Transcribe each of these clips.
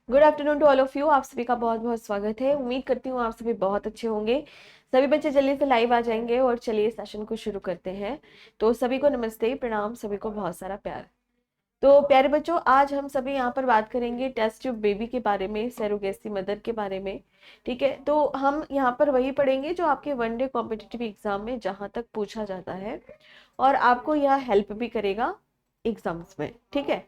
Good afternoon to all of you. आप सभी का बहुत बहुत स्वागत है। उम्मीद करती हूँ आप सभी बहुत अच्छे होंगे। सभी बच्चे जल्दी से लाइव आ जाएंगे और चलिए सेशन को शुरू करते हैं। तो सभी को नमस्ते, प्रणाम, सभी को बहुत सारा प्यार। तो प्यारे बच्चों, आज हम सभी यहाँ पर बात करेंगे टेस्ट ट्यूब बेबी के बारे में, सरोगेसी मदर के बारे में। ठीक है, तो हम यहाँ पर वही पढ़ेंगे जो आपके वनडे कॉम्पिटिटिव एग्जाम में जहाँ तक पूछा जाता है, और आपको यह हेल्प भी करेगा एग्जाम्स में। ठीक है,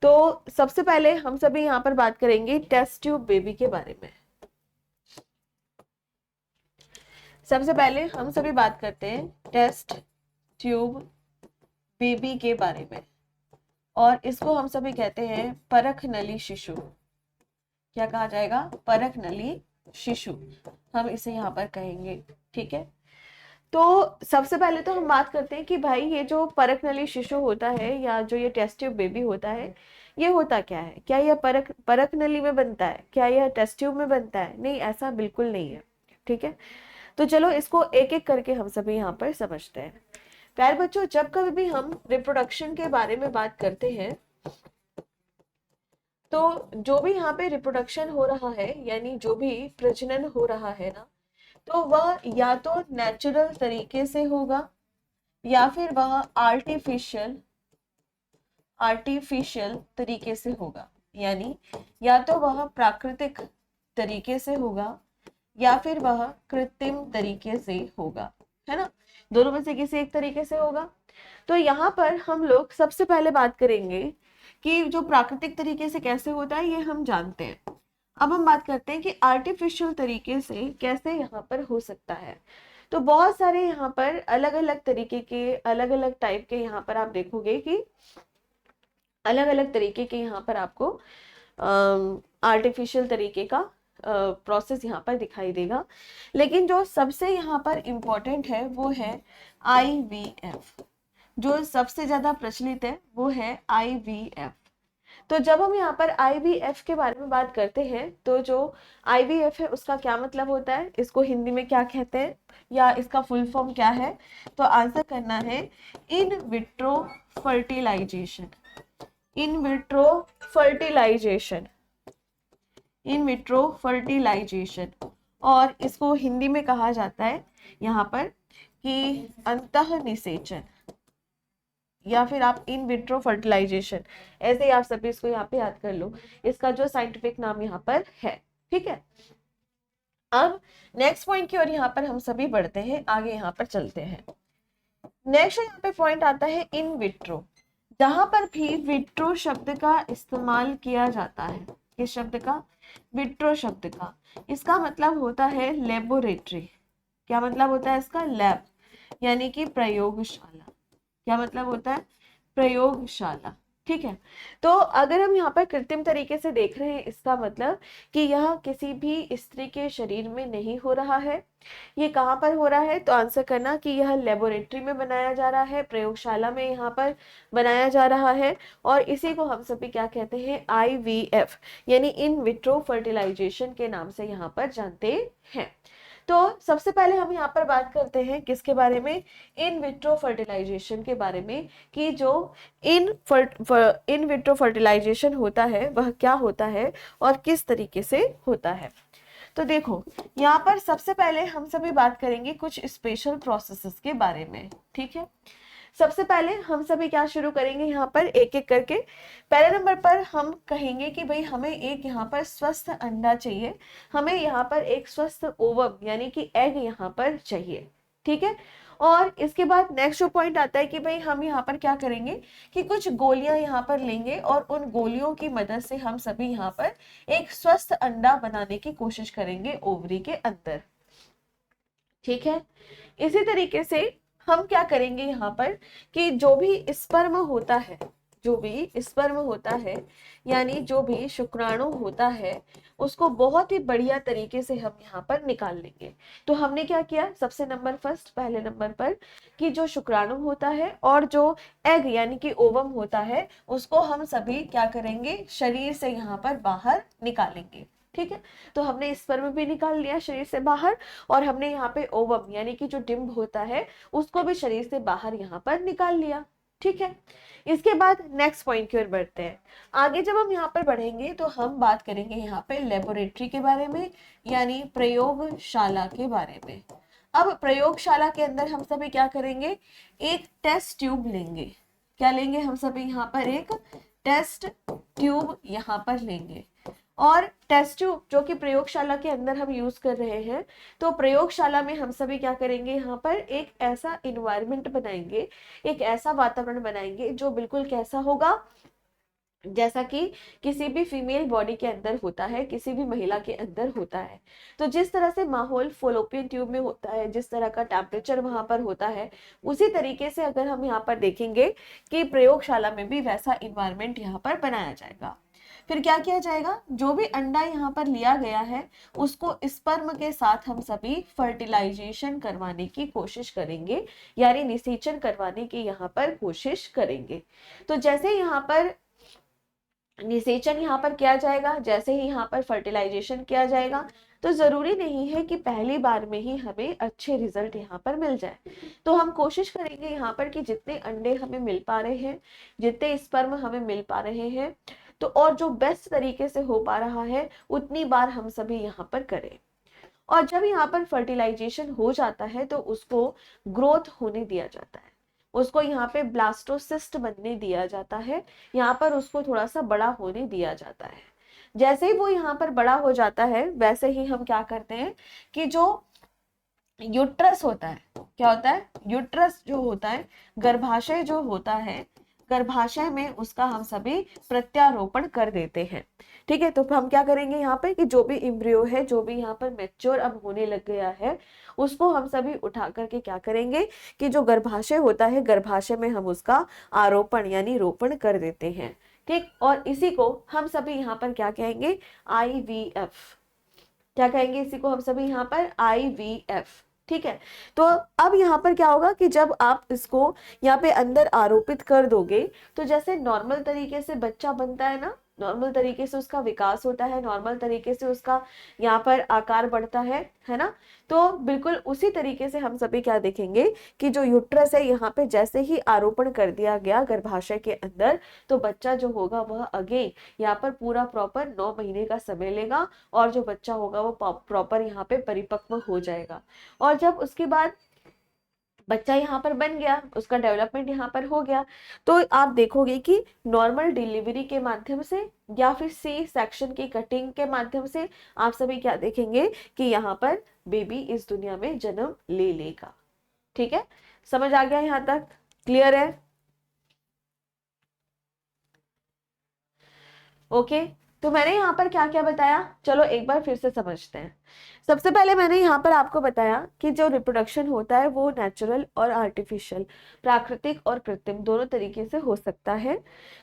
तो सबसे पहले हम सभी यहाँ पर बात करेंगे टेस्ट ट्यूब बेबी के बारे में। सबसे पहले हम सभी बात करते हैं टेस्ट ट्यूब बेबी के बारे में, और इसको हम सभी कहते हैं परख नली शिशु। क्या कहा जाएगा? परख नली शिशु, हम इसे यहाँ पर कहेंगे। ठीक है, तो सबसे पहले तो हम बात करते हैं कि भाई ये जो परख नली शिशु होता है या जो ये टेस्ट ट्यूब बेबी होता है, ये होता क्या है? क्या यह परख परख नली में बनता है? क्या यह टेस्ट ट्यूब में बनता है? नहीं, ऐसा बिल्कुल नहीं है। ठीक है, तो चलो इसको एक एक करके हम सभी यहाँ पर समझते हैं। प्यारे बच्चों, जब कभी भी हम रिप्रोडक्शन के बारे में बात करते हैं, तो जो भी यहाँ पे रिप्रोडक्शन हो रहा है, यानी जो भी प्रजनन हो रहा है ना, तो वह या तो नेचुरल तरीके से होगा या फिर वह आर्टिफिशियल आर्टिफिशियल तरीके से होगा। यानी या तो वह प्राकृतिक तरीके से होगा या फिर वह कृत्रिम तरीके से होगा, है ना? दोनों में से किसी एक तरीके से होगा। तो यहाँ पर हम लोग सबसे पहले बात करेंगे कि जो प्राकृतिक तरीके से कैसे होता है, ये हम जानते हैं। अब हम बात करते हैं कि आर्टिफिशियल तरीके से कैसे यहाँ पर हो सकता है। तो बहुत सारे यहाँ पर अलग अलग तरीके के, अलग अलग टाइप के यहाँ पर आप देखोगे कि अलग अलग तरीके के यहाँ पर आपको आर्टिफिशियल तरीके का प्रोसेस यहाँ पर दिखाई देगा। लेकिन जो सबसे यहाँ पर इम्पोर्टेंट है वो है IVF। जो सबसे ज्यादा प्रचलित है वो है IVF। तो जब हम यहाँ पर IVF के बारे में बात करते हैं, तो जो IVF है उसका क्या मतलब होता है, इसको हिंदी में क्या कहते हैं, या इसका फुल फॉर्म क्या है? तो आंसर करना है in vitro fertilisation. In vitro fertilisation, in vitro fertilisation. और इसको हिंदी में कहा जाता है यहाँ पर कि अंतः निषेचन, या फिर आप इन विट्रो फर्टिलाइजेशन, ऐसे ही आप सभी इसको यहाँ पे याद कर लो। इसका जो साइंटिफिक नाम यहाँ पर है। ठीक है, अब नेक्स्ट पॉइंट की ओर यहाँ पर हम सभी बढ़ते हैं, आगे यहाँ पर चलते हैं। नेक्स्ट यहाँ पे पॉइंट आता है इन विट्रो। जहां पर भी विट्रो शब्द का इस्तेमाल किया जाता है, किस शब्द का? विट्रो शब्द का। इसका मतलब होता है लेबोरेटरी। क्या मतलब होता है इसका? लैब, यानी कि प्रयोगशाला। क्या मतलब होता है? प्रयोगशाला। ठीक है, तो अगर हम यहाँ पर कृत्रिम तरीके से देख रहे हैं, इसका मतलब कि यह किसी भी स्त्री के शरीर में नहीं हो रहा है। ये कहाँ पर हो रहा है? तो आंसर करना कि यह लेबोरेटरी में बनाया जा रहा है, प्रयोगशाला में यहाँ पर बनाया जा रहा है। और इसी को हम सभी क्या कहते हैं? IVF, यानी इन विट्रो फर्टिलाइजेशन के नाम से यहाँ पर जानते हैं। तो सबसे पहले हम यहाँ पर बात करते हैं किसके बारे में? इन विट्रो फर्टिलाइजेशन के बारे में, कि जो इन विट्रो फर्टिलाइजेशन होता है वह क्या होता है और किस तरीके से होता है। तो देखो, यहाँ पर सबसे पहले हम सभी बात करेंगे कुछ स्पेशल प्रोसेसेस के बारे में। ठीक है, सबसे पहले हम सभी क्या शुरू करेंगे यहाँ पर एक एक करके। पहले नंबर पर हम कहेंगे कि भाई हमें एक यहाँ पर स्वस्थ अंडा चाहिए, हमें यहाँ पर एक स्वस्थ ओवम यानी कि एग यहाँ पर चाहिए। ठीक है, और इसके बाद नेक्स्ट जो पॉइंट आता है कि भाई हम यहाँ पर क्या करेंगे कि कुछ गोलियां यहाँ पर लेंगे, और उन गोलियों की मदद से हम सभी यहाँ पर एक स्वस्थ अंडा बनाने की कोशिश करेंगे ओवरी के अंदर। ठीक है, इसी तरीके से हम क्या करेंगे यहाँ पर कि जो भी स्पर्म होता है, जो भी स्पर्म होता है, यानी जो भी शुक्राणु होता है, उसको बहुत ही बढ़िया तरीके से हम यहाँ पर निकाल लेंगे। तो हमने क्या किया? सबसे नंबर फर्स्ट, पहले नंबर पर, कि जो शुक्राणु होता है और जो एग यानी कि ओवम होता है, उसको हम सभी क्या करेंगे? शरीर से यहाँ पर बाहर निकालेंगे। ठीक है, तो हमने स्पर्म भी निकाल लिया शरीर से बाहर, और हमने यहाँ पे ओवम यानी कि जो डिंब होता है उसको भी शरीर से बाहर यहाँ पर निकाल लिया। ठीक है, इसके बाद नेक्स्ट पॉइंट की ओर बढ़ते हैं। आगे जब हम यहाँ पर बढ़ेंगे तो हम बात करेंगे यहाँ पे लेबोरेटरी के बारे में, यानी प्रयोगशाला के बारे में। अब प्रयोगशाला के अंदर हम सभी क्या करेंगे, एक टेस्ट ट्यूब लेंगे। क्या लेंगे हम सभी यहाँ पर, एक टेस्ट ट्यूब यहाँ पर लेंगे। और टेस्ट ट्यूब जो कि प्रयोगशाला के अंदर हम यूज कर रहे हैं, तो प्रयोगशाला में हम सभी क्या करेंगे, यहाँ पर एक ऐसा इन्वायरमेंट बनाएंगे, एक ऐसा वातावरण बनाएंगे जो बिल्कुल कैसा होगा, जैसा कि किसी भी फीमेल बॉडी के अंदर होता है, किसी भी महिला के अंदर होता है। तो जिस तरह से माहौल फॉलोपियन ट्यूब में होता है, जिस तरह का टेम्परेचर वहां पर होता है, उसी तरीके से अगर हम यहाँ पर देखेंगे कि प्रयोगशाला में भी वैसा इन्वायरमेंट यहाँ पर बनाया जाएगा। फिर क्या किया जाएगा, जो भी अंडा यहाँ पर लिया गया है उसको स्पर्म के साथ हम सभी फर्टिलाइजेशन करवाने की कोशिश करेंगे, यानी निषेचन करवाने की यहाँ पर कोशिश करेंगे। तो जैसे यहाँ पर निषेचन यहाँ पर किया जाएगा, जैसे ही यहाँ पर फर्टिलाइजेशन किया जाएगा, तो जरूरी नहीं है कि पहली बार में ही हमें अच्छे रिजल्ट यहाँ पर मिल जाए। तो हम कोशिश करेंगे यहाँ पर कि जितने अंडे हमें मिल पा रहे हैं, जितने स्पर्म हमें मिल पा रहे हैं, तो और जो बेस्ट तरीके से हो पा रहा है उतनी बार हम सभी यहाँ पर करें। और जब यहाँ पर फर्टिलाइजेशन हो जाता है तो उसको ग्रोथ होने दिया जाता है, उसको यहाँ पे ब्लास्टोसिस्ट बनने दिया जाता है, यहाँ पर उसको थोड़ा सा बड़ा होने दिया जाता है। जैसे ही वो यहाँ पर बड़ा हो जाता है, वैसे ही हम क्या करते हैं कि जो यूट्रस होता है, क्या होता है, यूट्रस जो होता है, गर्भाशय जो होता है, गर्भाशय में उसका हम सभी प्रत्यारोपण कर देते हैं। ठीक है, तो हम क्या करेंगे यहाँ पे कि जो भी एम्ब्रियो है, जो भी यहाँ पर मैच्योर अब होने लग गया है, उसको हम सभी उठा करके क्या करेंगे कि जो गर्भाशय होता है, गर्भाशय में हम उसका आरोपण यानी रोपण कर देते हैं। ठीक, और इसी को हम सभी यहाँ पर क्या कहेंगे, IVF। क्या कहेंगे इसी को हम सभी यहाँ पर, IVF। ठीक है, तो अब यहाँ पर क्या होगा कि जब आप इसको यहाँ पे अंदर आरोपित कर दोगे, तो जैसे नॉर्मल तरीके से बच्चा बनता है ना, नॉर्मल तरीके से उसका विकास होता है, नॉर्मल तरीके से उसका यहाँ पर आकार बढ़ता है ना, तो बिल्कुल उसी तरीके से हम सभी क्या देखेंगे कि जो यूट्रस है यहाँ पे जैसे ही आरोपण कर दिया गया गर्भाशय के अंदर, तो बच्चा जो होगा वह अगेन यहाँ पर पूरा प्रॉपर 9 महीने का समय लेगा, और जो बच्चा होगा वो प्रॉपर यहाँ पे परिपक्व हो जाएगा। और जब उसके बाद बच्चा यहाँ पर बन गया, उसका डेवलपमेंट यहाँ पर हो गया, तो आप देखोगे कि नॉर्मल डिलीवरी के माध्यम से या फिर सी सेक्शन की कटिंग के माध्यम से आप सभी क्या देखेंगे कि यहाँ पर बेबी इस दुनिया में जन्म ले लेगा। ठीक है, समझ आ गया यहाँ तक, क्लियर है? ओके, तो मैंने यहाँ पर क्या क्या बताया, चलो एक बार फिर से समझते हैं। सबसे पहले मैंने यहाँ पर आपको बताया कि जो रिप्रोडक्शन होता है वो नेचुरल और आर्टिफिशियल, प्राकृतिक और कृत्रिम दोनों तरीके से हो सकता है।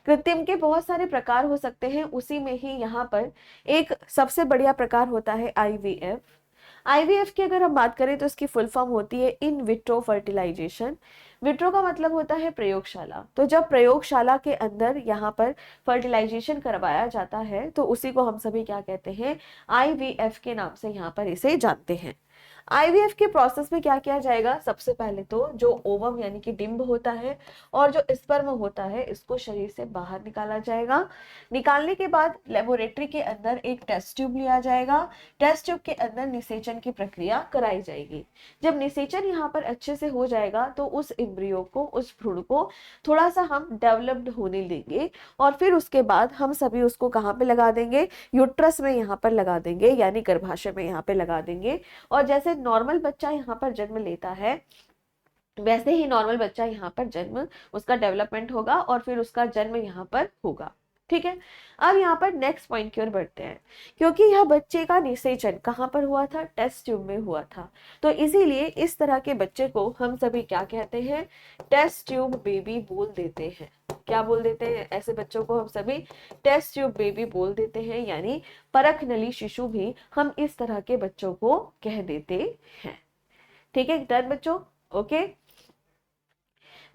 कृत्रिम के बहुत सारे प्रकार हो सकते हैं, उसी में ही यहाँ पर एक सबसे बढ़िया प्रकार होता है IVF। IVF की अगर हम बात करें तो इसकी फुल फॉर्म होती है इन विट्रो फर्टिलाइजेशन। विट्रो का मतलब होता है प्रयोगशाला। तो जब प्रयोगशाला के अंदर यहाँ पर फर्टिलाइजेशन करवाया जाता है तो उसी को हम सभी क्या कहते हैं, IVF के नाम से यहाँ पर इसे जानते हैं। IVF के प्रोसेस में क्या किया जाएगा, सबसे पहले तो जो ओवम यानी कि डिंब होता है और जो स्पर्म होता है, इसको शरीर से बाहर निकाला जाएगा। निकालने के बाद लेबोरेटरी के अंदर एक टेस्ट ट्यूब लिया जाएगा, टेस्ट ट्यूब के अंदर निषेचन की प्रक्रिया कराई जाएगी। जब निषेचन यहाँ पर अच्छे से हो जाएगा तो उस एम्ब्रियो को, उस भ्रूण को थोड़ा सा हम डेवलप्ड होने देंगे, और फिर उसके बाद हम सभी उसको कहाँ पे लगा देंगे, यूट्रस में यहाँ पर लगा देंगे, यानी गर्भाशय में यहाँ पे लगा देंगे। और जैसे नॉर्मल बच्चा यहाँ पर जन्म लेता है, वैसे ही नॉर्मल बच्चा यहाँ पर जन्म, उसका डेवलपमेंट होगा और फिर उसका जन्म यहाँ पर होगा। ठीक है, अब यहाँ पर नेक्स्ट पॉइंट की ओर बढ़ते हैं। क्योंकि यह बच्चे का निषेचन कहाँ पर हुआ था, टेस्ट ट्यूब में हुआ था, तो इसीलिए इस तरह के बच्चे को हम सभी क्या कहते हैं, टेस्ट ट्यूब बेबी बोल देते हैं। क्या बोल देते हैं, ऐसे बच्चों को हम सभी टेस्ट ट्यूब बेबी बोल देते हैं, यानी परख नली शिशु भी हम इस तरह के बच्चों को कह देते हैं। ठीक है डन बच्चों, ओके।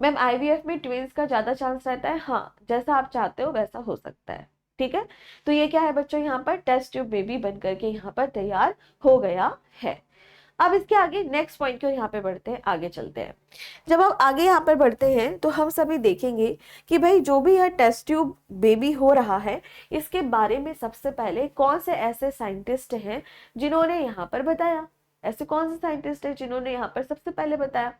मैम IVF में ट्विंस का ज्यादा चांस रहता है, हाँ जैसा आप चाहते हो वैसा हो सकता है। ठीक है, तो ये क्या है बच्चों, यहाँ पर टेस्ट ट्यूब बेबी बन करके यहाँ पर तैयार हो गया है। अब इसके आगे नेक्स्ट पॉइंट की ओर यहाँ पे बढ़ते हैं, आगे चलते हैं। जब हम आगे यहाँ पर बढ़ते हैं तो हम सभी देखेंगे कि भाई जो भी यह टेस्ट ट्यूब बेबी हो रहा है, इसके बारे में सबसे पहले कौन से ऐसे साइंटिस्ट हैं जिन्होंने यहाँ पर बताया। ऐसे कौन से साइंटिस्ट हैं जिन्होंने यहाँ पर सबसे पहले बताया?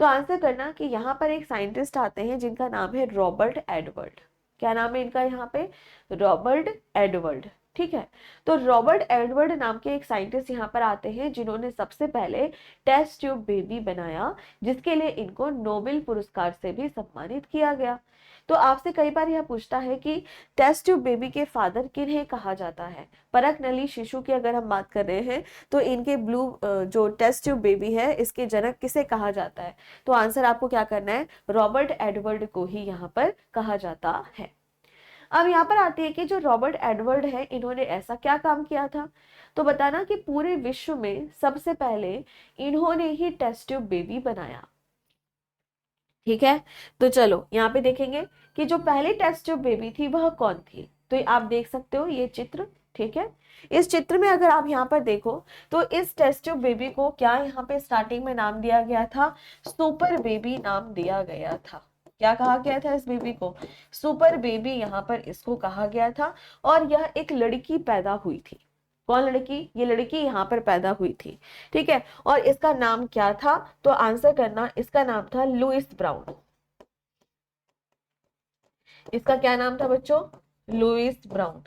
तो आंसर करना कि यहाँ पर एक साइंटिस्ट आते हैं जिनका नाम है रॉबर्ट एडवर्ड। क्या नाम है इनका यहाँ पे? Robert Edward. ठीक है, तो रॉबर्ट एडवर्ड नाम के एक साइंटिस्ट यहाँ पर आते हैं जिन्होंने सबसे पहले टेस्ट ट्यूब बेबी बनाया, जिसके लिए इनको नोबेल पुरस्कार से भी सम्मानित किया गया। तो आपसे कई बार यह पूछता है कि टेस्ट ट्यूब बेबी के फादर किन्हें कहा जाता है। परख नली शिशु की अगर हम बात कर रहे हैं तो इनके ब्लू जो टेस्ट ट्यूब बेबी है, इसके जनक किसे कहा जाता है? तो आंसर आपको क्या करना है? रॉबर्ट एडवर्ड को ही यहाँ पर कहा जाता है। अब यहाँ पर आती है कि जो रॉबर्ट एडवर्ड है, इन्होंने ऐसा क्या काम किया था? तो बताना कि पूरे विश्व में सबसे पहले इन्होंने ही टेस्ट ट्यूब बेबी बनाया। ठीक है, तो चलो यहाँ पे देखेंगे कि जो पहली टेस्ट ट्यूब बेबी थी वह कौन थी। तो आप देख सकते हो ये चित्र। ठीक है, इस चित्र में अगर आप यहाँ पर देखो तो इस टेस्ट ट्यूब बेबी को क्या यहाँ पे स्टार्टिंग में नाम दिया गया था? सुपर बेबी नाम दिया गया था। क्या कहा गया था इस बेबी को? सुपर बेबी यहाँ पर इसको कहा गया था। और यह एक लड़की पैदा हुई थी। कौन लड़की? ये लड़की यहाँ पर पैदा हुई थी। ठीक है, और इसका नाम क्या था? तो आंसर करना, इसका नाम था लुइस ब्राउन। इसका क्या नाम था बच्चों? Louise Brown.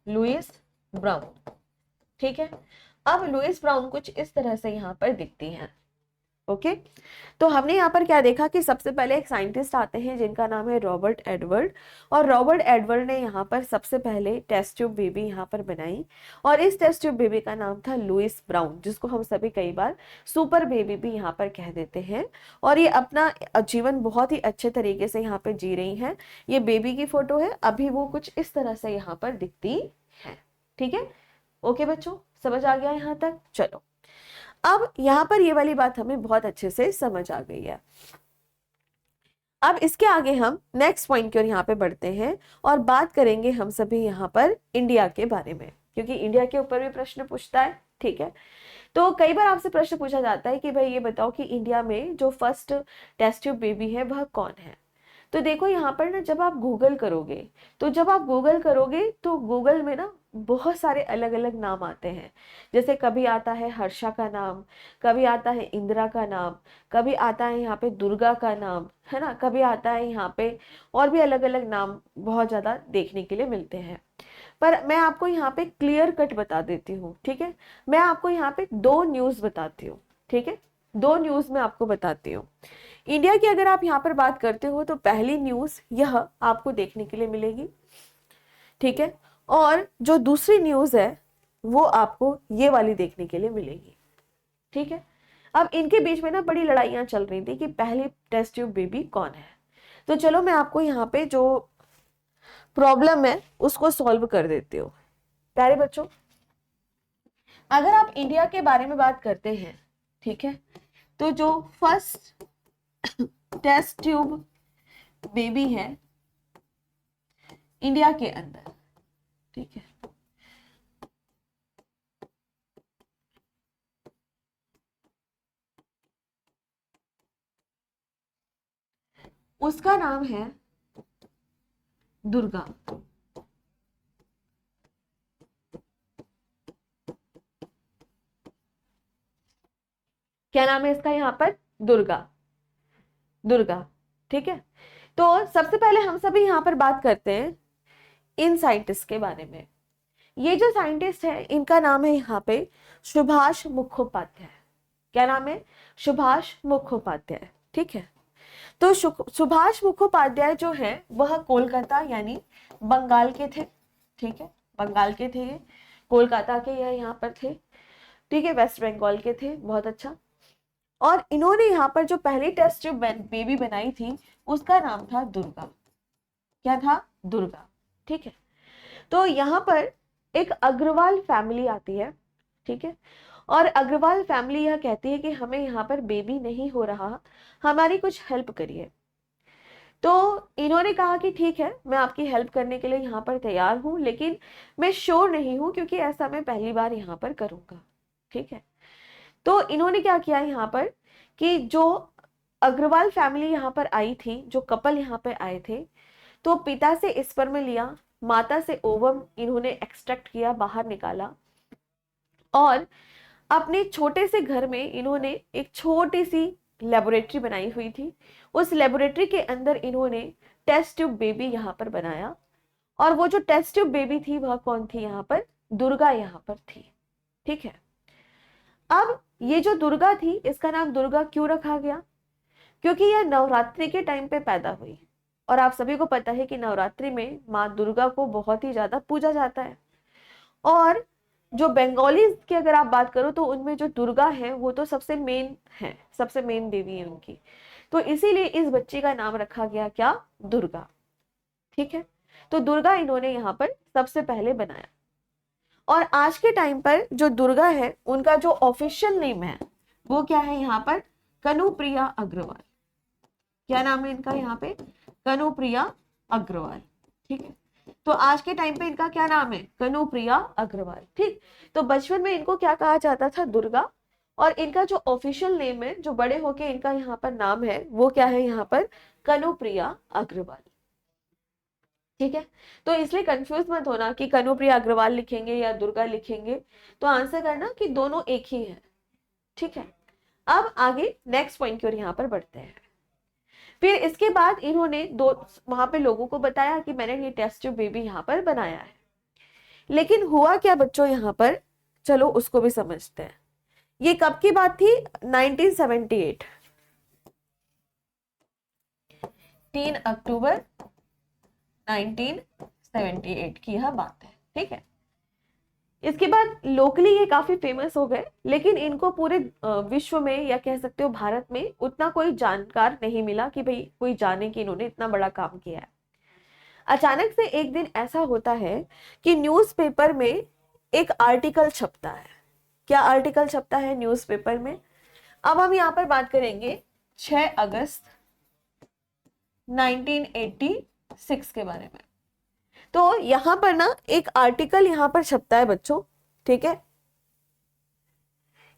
Louise Brown. ठीक है, अब लुइस ब्राउन कुछ इस तरह से यहाँ पर दिखती हैं। ओके, तो हमने यहाँ पर क्या देखा कि सबसे पहले एक साइंटिस्ट आते हैं जिनका नाम है रॉबर्ट एडवर्ड। और रॉबर्ट एडवर्ड ने यहाँ पर सबसे पहले टेस्ट ट्यूब बेबी यहाँ पर बनाई। और इस टेस्ट ट्यूब बेबी का नाम था लुइस ब्राउन, जिसको हम सभी कई बार सुपर बेबी भी यहाँ पर कह देते हैं। और ये अपना जीवन बहुत ही अच्छे तरीके से यहाँ पर जी रही हैं। ये बेबी की फोटो है, अभी वो कुछ इस तरह से यहाँ पर दिखती है। ठीक है, ओके बच्चों, समझ आ गया यहाँ तक? चलो, अब यहाँ पर ये वाली बात हमें बहुत अच्छे से समझ आ गई है। अब इसके आगे हम नेक्स्ट पॉइंट की ओर यहाँ पे बढ़ते हैं और बात करेंगे हम सभी यहाँ पर इंडिया के बारे में, क्योंकि इंडिया के ऊपर भी प्रश्न पूछता है। ठीक है, तो कई बार आपसे प्रश्न पूछा जाता है कि भाई ये बताओ कि इंडिया में जो फर्स्ट टेस्ट ट्यूब बेबी है वह कौन है। तो देखो यहाँ पर ना, जब आप गूगल करोगे तो गूगल में ना बहुत सारे अलग अलग नाम आते हैं। जैसे कभी आता है हर्षा का नाम, कभी आता है इंदिरा का नाम, कभी आता है यहाँ पे दुर्गा का नाम, है ना, कभी आता है यहाँ पे और भी अलग अलग नाम बहुत ज्यादा देखने के लिए मिलते हैं। पर मैं आपको यहाँ पे क्लियर कट बता देती हूँ। ठीक है, मैं आपको यहाँ पे दो न्यूज बताती हूँ। ठीक है, दो न्यूज मैं आपको बताती हूँ। इंडिया की अगर आप यहाँ पर बात करते हो तो पहली न्यूज यह आपको देखने के लिए मिलेगी। ठीक है, और जो दूसरी न्यूज है वो आपको ये वाली देखने के लिए मिलेगी। ठीक है, अब इनके बीच में ना बड़ी लड़ाइयां चल रही थी कि पहली टेस्ट ट्यूब बेबी कौन है। तो चलो मैं आपको यहाँ पे जो प्रॉब्लम है उसको सॉल्व कर देती हूँ। प्यारे बच्चों, अगर आप इंडिया के बारे में बात करते हैं, ठीक है, तो जो फर्स्ट टेस्ट ट्यूब बेबी है इंडिया के अंदर, ठीक है, उसका नाम है दुर्गा। क्या नाम है इसका यहाँ पर? दुर्गा। दुर्गा। ठीक है, तो सबसे पहले हम सभी यहाँ पर बात करते हैं इन साइंटिस्ट के बारे में। ये जो साइंटिस्ट है इनका नाम है यहाँ पे सुभाष मुखोपाध्याय। क्या नाम है? सुभाष मुखोपाध्याय। ठीक है, तो सुभाष मुखोपाध्याय जो है वह कोलकाता यानी बंगाल के थे। ठीक है, बंगाल के थे ये, कोलकाता के यह यहाँ पर थे। ठीक है, वेस्ट बंगाल के थे। बहुत अच्छा। और इन्होंने यहाँ पर जो पहली टेस्ट ट्यूब बेबी बनाई थी उसका नाम था दुर्गा। क्या था? दुर्गा। ठीक है, तो यहाँ पर एक अग्रवाल फैमिली आती है। ठीक है, और अग्रवाल फैमिली यह कहती है कि हमें यहाँ पर बेबी नहीं हो रहा, हमारी कुछ हेल्प करिए। तो इन्होंने कहा कि ठीक है, मैं आपकी हेल्प करने के लिए यहाँ पर तैयार हूँ, लेकिन मैं श्योर नहीं हूँ क्योंकि ऐसा मैं पहली बार यहाँ पर करूँगा। ठीक है, तो इन्होंने क्या किया यहाँ पर कि जो अग्रवाल फैमिली यहाँ पर आई थी, जो कपल यहाँ पे आए थे, तो पिता से स्पर्म लिया, माता से ओवम इन्होंने एक्सट्रैक्ट किया, बाहर निकाला, और अपने छोटे से घर में इन्होंने एक छोटी सी लेबोरेटरी बनाई हुई थी। उस लेबोरेटरी के अंदर इन्होंने टेस्ट ट्यूब बेबी यहाँ पर बनाया, और वो जो टेस्ट ट्यूब बेबी थी वह कौन थी यहाँ पर? दुर्गा यहाँ पर थी। ठीक है, अब ये जो दुर्गा थी, इसका नाम दुर्गा क्यों रखा गया? क्योंकि यह नवरात्रि के टाइम पे पैदा हुई, और आप सभी को पता है कि नवरात्रि में माँ दुर्गा को बहुत ही ज्यादा पूजा जाता है। और जो बंगाली की अगर आप बात करो तो उनमें जो दुर्गा है वो तो सबसे मेन है, सबसे मेन देवी है उनकी, तो इसीलिए इस बच्ची का नाम रखा गया क्या? दुर्गा। ठीक है, तो दुर्गा इन्होंने यहाँ पर सबसे पहले बनाया। और आज के टाइम पर जो दुर्गा है उनका जो ऑफिशियल नेम है वो क्या है यहाँ पर? कनुप्रिया अग्रवाल। क्या नाम है इनका यहाँ पे? कनुप्रिया अग्रवाल। ठीक है, तो आज के टाइम पे इनका क्या नाम है? कनुप्रिया अग्रवाल। ठीक, तो बचपन में इनको क्या कहा जाता था? दुर्गा। और इनका जो ऑफिशियल नेम है, जो बड़े होके इनका यहाँ पर नाम है, वो क्या है यहाँ पर? कनुप्रिया अग्रवाल। ठीक है, तो इसलिए कंफ्यूज मत होना कि कनुप्रिया अग्रवाल लिखेंगे या दुर्गा लिखेंगे, तो आंसर करना कि दोनों एक ही है। ठीक है, अब आगे नेक्स्ट पॉइंट की ओर यहाँ पर बढ़ते हैं। फिर इसके बाद इन्होंने दो वहां पे लोगों को बताया कि मैंने ये टेस्ट ट्यूब बेबी यहाँ पर बनाया है, लेकिन हुआ क्या बच्चों यहाँ पर? चलो उसको भी समझते हैं। ये कब की बात थी? 1978, 3 अक्टूबर 1978 की यह बात है। ठीक है, इसके बाद लोकली ये काफी फेमस हो गए, लेकिन इनको पूरे विश्व में या कह सकते हो भारत में उतना कोई जानकार नहीं मिला कि भाई कोई जाने कि इन्होंने इतना बड़ा काम किया है। अचानक से एक दिन ऐसा होता है कि न्यूज़पेपर में एक आर्टिकल छपता है। क्या आर्टिकल छपता है न्यूज़पेपर में? अब हम यहाँ पर बात करेंगे 6 अगस्त 1986 के बारे में। तो यहाँ पर ना एक आर्टिकल यहाँ पर छपता है बच्चों। ठीक है,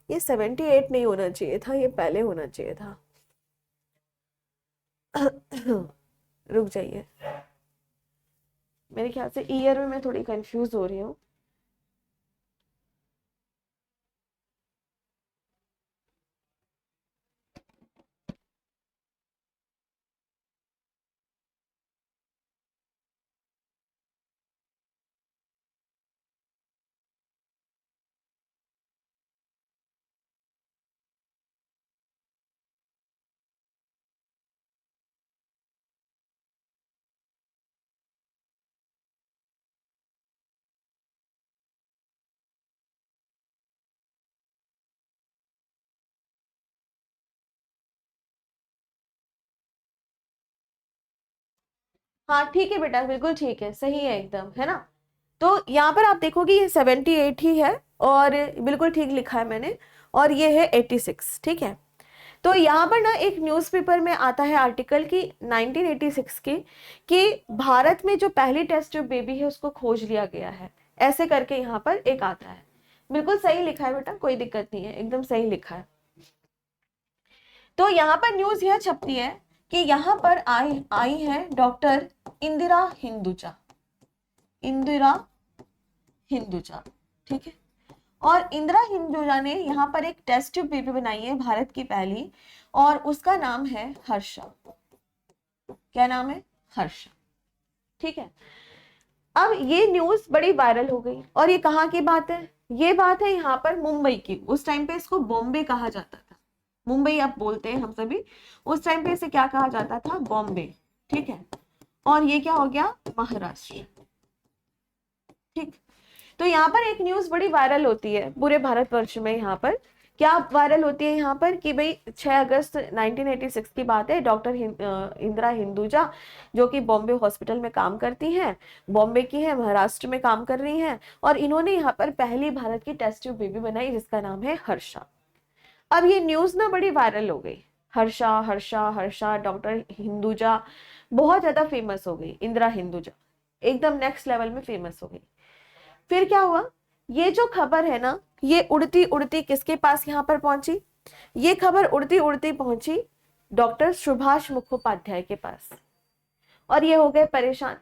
ये 78 नहीं होना चाहिए था, ये पहले होना चाहिए था। रुक जाइए, मेरे ख्याल से ईयर में मैं थोड़ी कंफ्यूज हो रही हूँ। हाँ ठीक है बेटा, बिल्कुल ठीक है, सही है एकदम, है ना। तो यहाँ पर आप देखोगे ये 78 ही है, और बिल्कुल ठीक लिखा है मैंने, और ये है 86। ठीक है, तो यहाँ पर ना एक न्यूज़पेपर में आता है आर्टिकल की 1986 की कि भारत में जो पहली टेस्ट ट्यूब बेबी है उसको खोज लिया गया है, ऐसे करके यहाँ पर एक आता है। बिल्कुल सही लिखा है बेटा, कोई दिक्कत नहीं है, एकदम सही लिखा है। तो यहाँ पर न्यूज यह छपती है कि यहाँ पर आई है डॉक्टर इंदिरा हिंदुजा। इंदिरा हिंदुजा, ठीक है, और इंदिरा हिंदुजा ने यहाँ पर एक टेस्ट ट्यूब बेबी बनाई है, भारत की पहली, और उसका नाम है हर्षा। क्या नाम है? हर्षा। ठीक है, अब ये न्यूज बड़ी वायरल हो गई, और ये कहाँ की बात है? ये बात है यहाँ पर मुंबई की। उस टाइम पे इसको बॉम्बे कहा जाता था, मुंबई आप बोलते हैं हम सभी, उस टाइम पे इसे क्या कहा जाता था? बॉम्बे। ठीक है, और ये क्या हो गया? महाराष्ट्र। ठीक, तो यहाँ पर एक न्यूज बड़ी वायरल होती है पूरे भारतवर्ष में। यहाँ पर क्या वायरल होती है? यहाँ पर कि भाई 6 अगस्त 1986 की बात है, डॉक्टर इंदिरा हिंदुजा जो कि बॉम्बे हॉस्पिटल में काम करती हैं, बॉम्बे की है, महाराष्ट्र में काम कर रही हैं, और इन्होंने यहाँ पर पहली भारत की टेस्ट ट्यूब बेबी बनाई जिसका नाम है हर्षा। अब ये न्यूज ना बड़ी वायरल हो गई, हर्षा हर्षा हर्षा, डॉक्टर हिंदुजा बहुत ज्यादा फेमस हो गई, इंदिरा हिंदुजा एकदम नेक्स्ट लेवल में फेमस हो गई। फिर क्या हुआ, ये जो खबर है ना, ये उड़ती उड़ती किसके पास यहाँ पर पहुंची, ये खबर उड़ती उड़ती पहुंची डॉक्टर सुभाष मुखोपाध्याय के पास, और ये हो गए परेशान।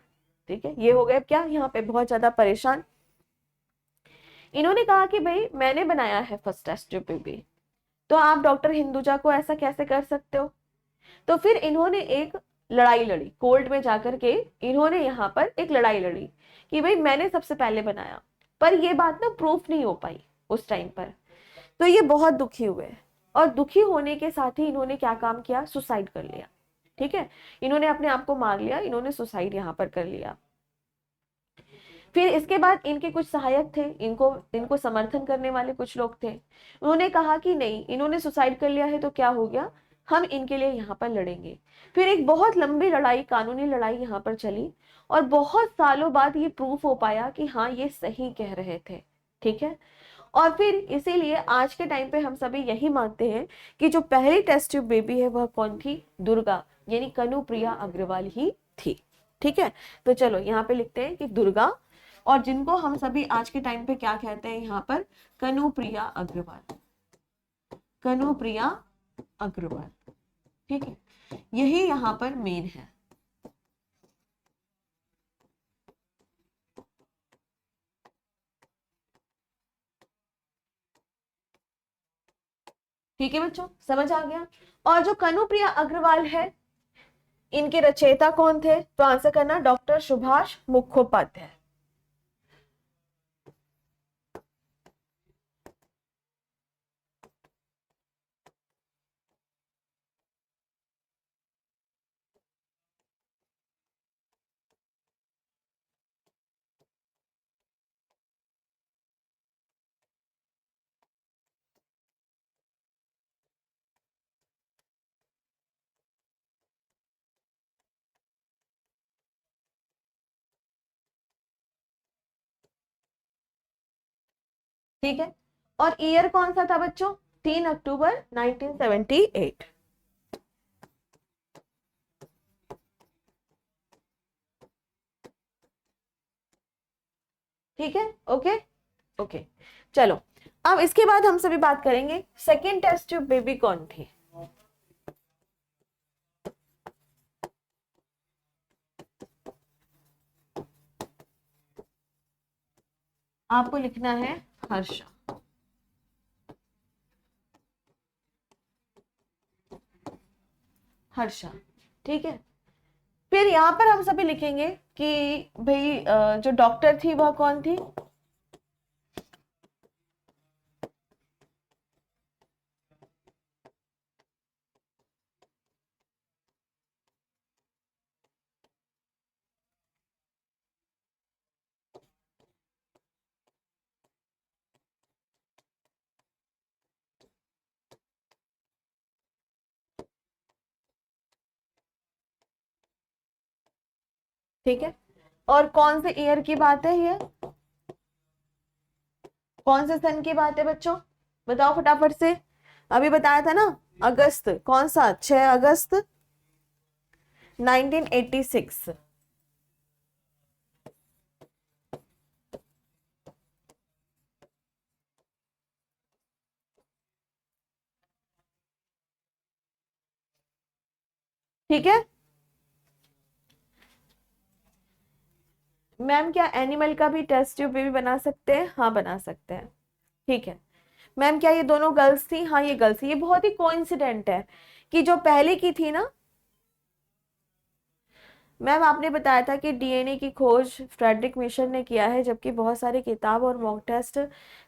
ठीक है, ये हो गए क्या, यहाँ पे बहुत ज्यादा परेशान। इन्होंने कहा कि भाई मैंने बनाया है फर्स्ट टेस्ट ट्यूब बेबी, तो आप डॉक्टर हिंदुजा को ऐसा कैसे कर सकते हो। तो फिर इन्होंने एक लड़ाई लड़ी, कोर्ट में जाकर के इन्होंने यहाँ पर एक लड़ाई लड़ी कि भाई मैंने सबसे पहले बनाया, पर ये बात ना प्रूफ नहीं हो पाई उस टाइम पर। तो ये बहुत दुखी हुए, और दुखी होने के साथ ही इन्होंने क्या काम किया, सुसाइड कर लिया। ठीक है, इन्होंने अपने आप को मार लिया, इन्होंने सुसाइड यहाँ पर कर लिया। फिर इसके बाद इनके कुछ सहायक थे, इनको समर्थन करने वाले कुछ लोग थे, उन्होंने कहा कि नहीं, इन्होंने सुसाइड कर लिया है तो क्या हो गया, हम इनके लिए यहाँ पर लड़ेंगे। फिर एक बहुत लंबी लड़ाई, कानूनी लड़ाई यहाँ पर चली, और बहुत सालों बाद ये प्रूफ हो पाया कि हाँ ये सही कह रहे थे। ठीक है, और फिर इसीलिए आज के टाइम पे हम सभी यही मानते हैं कि जो पहली टेस्ट ट्यूब बेबी है वह कौन थी, दुर्गा, यानी कनुप्रिया अग्रवाल ही थी। ठीक है, तो चलो यहाँ पे लिखते हैं कि दुर्गा, और जिनको हम सभी आज के टाइम पे क्या कहते हैं यहाँ पर, कनुप्रिया अग्रवाल, कनुप्रिया अग्रवाल। ठीक है, यही यहाँ पर मेन है। ठीक है बच्चों, समझ आ गया। और जो कनुप्रिया अग्रवाल है, इनके रचयिता कौन थे, तो आंसर करना डॉक्टर सुभाष मुखोपाध्याय। ठीक है, और ईयर कौन सा था बच्चों, 3 अक्टूबर 1978। ठीक है, ओके ओके। चलो, अब इसके बाद हम सभी बात करेंगे सेकेंड टेस्ट ट्यूब बेबी कौन थी। आपको लिखना है हर्षा। हर्षा, ठीक है। फिर यहाँ पर हम सभी लिखेंगे कि भाई जो डॉक्टर थी वह कौन थी, ठीक है। और कौन से ईयर की बात है ये, कौन से सन की बात है बच्चों, बताओ फटाफट से। अभी बताया था ना, अगस्त, कौन सा, 6 अगस्त 1986। ठीक है मैम, क्या एनिमल का भी टेस्ट ट्यूब बेबी बना सकते हैं, हाँ बना सकते हैं। ठीक है मैम, क्या ये दोनों गर्ल्स थी, हाँ ये गर्ल्स थी। ये बहुत ही कोइंसिडेंट है कि जो पहले की थी ना, मैम आपने बताया था कि डीएनए की खोज फ्रेडरिक मिशन ने किया है, जबकि बहुत सारे किताब और मॉक टेस्ट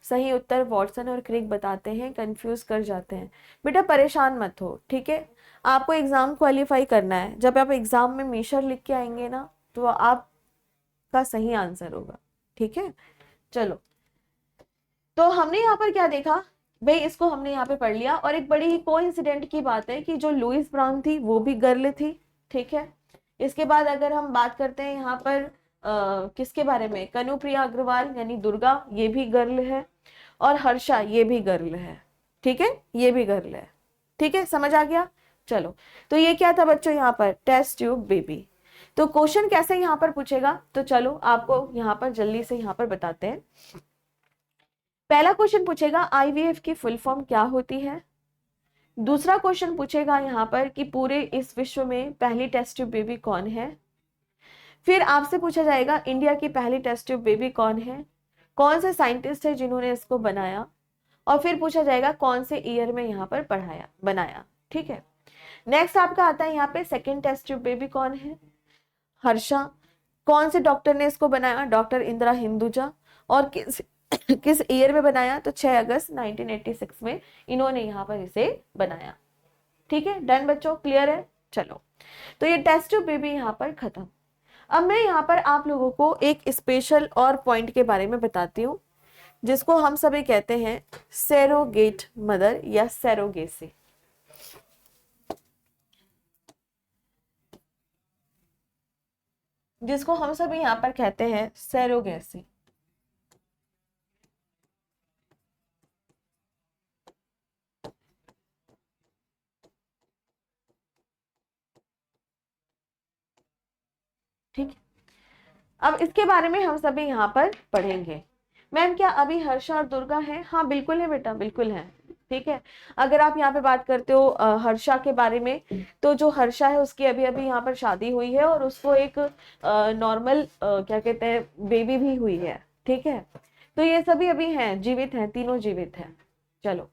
सही उत्तर वॉटसन और क्रिक बताते हैं, कंफ्यूज कर जाते हैं। बेटा परेशान मत हो, ठीक है, आपको एग्जाम क्वालिफाई करना है। जब आप एग्जाम में मीशर लिख के आएंगे ना, तो आपका सही आंसर होगा। ठीक है, चलो, तो हमने यहाँ पर क्या देखा भाई, इसको हमने यहाँ पे पढ़ लिया। और एक बड़ी ही कोइंसिडेंट की बात है कि जो लुइस ब्राउन थी वो भी गर्ल थी। ठीक है, इसके बाद अगर हम बात करते हैं यहाँ पर किसके बारे में, कनुप्रिया अग्रवाल यानी दुर्गा, ये भी गर्ल है, और हर्षा ये भी गर्ल है। ठीक है, ये भी गर्ल है। ठीक है, समझ आ गया। चलो, तो ये क्या था बच्चों यहाँ पर, टेस्ट ट्यूब बेबी। तो क्वेश्चन कैसे यहाँ पर पूछेगा, तो चलो आपको यहाँ पर जल्दी से यहाँ पर बताते हैं। पहला क्वेश्चन पूछेगा आईवीएफ की फुल फॉर्म क्या होती है। दूसरा क्वेश्चन पूछेगा यहाँ पर कि पूरे इस विश्व में पहली टेस्ट ट्यूब बेबी कौन है। फिर आपसे पूछा जाएगा इंडिया की पहली टेस्ट ट्यूब बेबी कौन है, कौन से साइंटिस्ट है जिन्होंने इसको बनाया, और फिर पूछा जाएगा कौन से ईयर में यहाँ पर बनाया। ठीक है, नेक्स्ट आपका आता है यहाँ पे सेकेंड टेस्ट ट्यूब बेबी कौन है, हर्षा। कौन से डॉक्टर ने इसको बनाया, डॉक्टर इंदिरा हिंदुजा। और किस ईयर में बनाया, तो 6 अगस्त 1986 में इन्होंने यहाँ पर इसे बनाया। ठीक है, डन बच्चों, क्लियर है। चलो, तो ये टेस्ट ट्यूब बेबी यहाँ पर खत्म। अब मैं यहाँ पर आप लोगों को एक स्पेशल और पॉइंट के बारे में बताती हूँ, जिसको हम सभी कहते हैं सैरोगेट मदर या सैरोगेसी। जिसको हम सभी यहाँ पर कहते हैं सैरोगेसी। ठीक, अब इसके बारे में हम सभी यहाँ पर पढ़ेंगे। मैम क्या अभी हर्षा और दुर्गा है, हाँ बिल्कुल है बेटा, बिल्कुल है। ठीक है, अगर आप यहाँ पे बात करते हो हर्षा के बारे में, तो जो हर्षा है उसकी अभी अभी यहाँ पर शादी हुई है और उसको एक नॉर्मल क्या कहते हैं बेबी भी हुई है। ठीक है, तो ये सभी अभी हैं, जीवित हैं, तीनों जीवित हैं। चलो,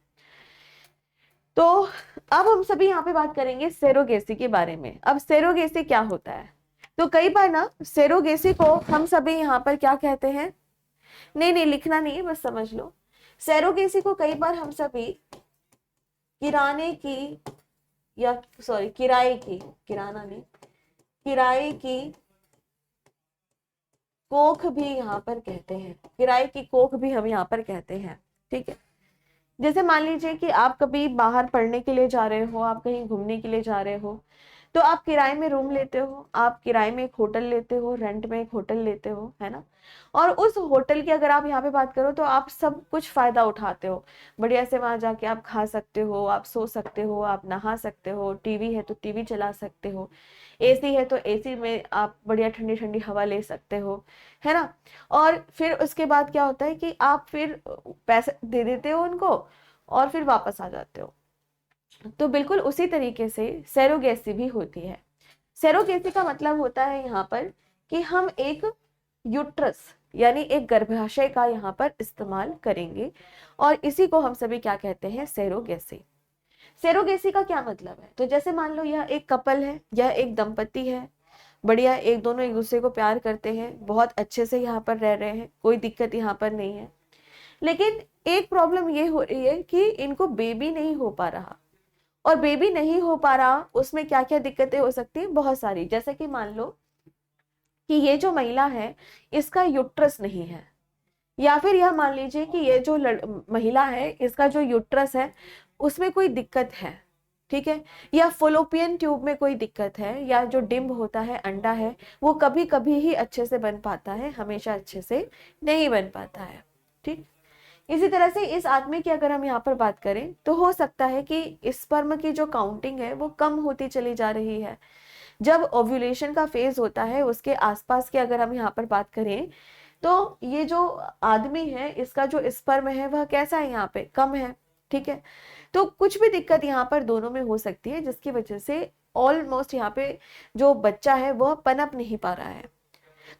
तो अब हम सभी यहाँ पे बात करेंगे सेरोगेसी के बारे में। अब सेरोगेसी क्या होता है, तो कई बार ना सेरोगेसी को हम सभी यहाँ पर क्या कहते हैं, नहीं नहीं लिखना नहीं है, बस समझ लो। सेरोगेसी को कई बार हम सभी किराने की या सॉरी किराए की, किराना नहीं, किराए की कोख भी यहाँ पर कहते हैं, किराए की कोख भी हम यहाँ पर कहते हैं। ठीक है, जैसे मान लीजिए कि आप कभी बाहर पढ़ने के लिए जा रहे हो, आप कहीं घूमने के लिए जा रहे हो, तो आप किराए में रूम लेते हो, आप किराए में एक होटल लेते हो, रेंट में एक होटल लेते हो, है ना। और उस होटल की अगर आप यहाँ पे बात करो तो आप सब कुछ फायदा उठाते हो, बढ़िया से वहां जाके आप खा सकते हो, आप सो सकते हो, आप नहा सकते हो, टीवी है तो टीवी चला सकते हो, एसी है तो एसी में आप बढ़िया ठंडी ठंडी हवा ले सकते हो, है ना। और फिर उसके बाद क्या होता है कि आप फिर पैसे दे देते हो उनको और फिर वापस आ जाते हो। तो बिल्कुल उसी तरीके से सेरोगेसी भी होती है। सेरोगेसी का मतलब होता है यहाँ पर कि हम एक यूट्रस यानी एक गर्भाशय का यहाँ पर इस्तेमाल करेंगे, और इसी को हम सभी क्या कहते हैं, सेरोगेसी। सेरोगेसी का क्या मतलब है, तो जैसे मान लो यह एक कपल है, यह एक दंपति है, बढ़िया एक दोनों एक दूसरे को प्यार करते हैं, बहुत अच्छे से यहाँ पर रह रहे हैं, कोई दिक्कत यहाँ पर नहीं है। लेकिन एक प्रॉब्लम ये हो रही है कि इनको बेबी नहीं हो पा रहा, और बेबी नहीं हो पा रहा उसमें क्या क्या दिक्कतें हो सकती हैं, बहुत सारी। जैसे कि मान लो कि ये जो महिला है इसका यूट्रस नहीं है, या फिर यह मान लीजिए कि ये जो महिला है इसका जो यूट्रस है उसमें कोई दिक्कत है। ठीक है, या फॉलोपियन ट्यूब में कोई दिक्कत है, या जो डिंब होता है अंडा है वो कभी कभी ही अच्छे से बन पाता है, हमेशा अच्छे से नहीं बन पाता है। ठीक, इसी तरह से इस आदमी की अगर हम यहाँ पर बात करें तो हो सकता है कि स्पर्म की जो काउंटिंग है वो कम होती चली जा रही है। जब ओव्यूलेशन का फेज होता है उसके आसपास की अगर हम यहाँ पर बात करें तो ये जो आदमी है इसका जो स्पर्म है वह कैसा है, यहाँ पे कम है। ठीक है, तो कुछ भी दिक्कत यहाँ पर दोनों में हो सकती है, जिसकी वजह से ऑलमोस्ट यहाँ पे जो बच्चा है वह पनप नहीं पा रहा है।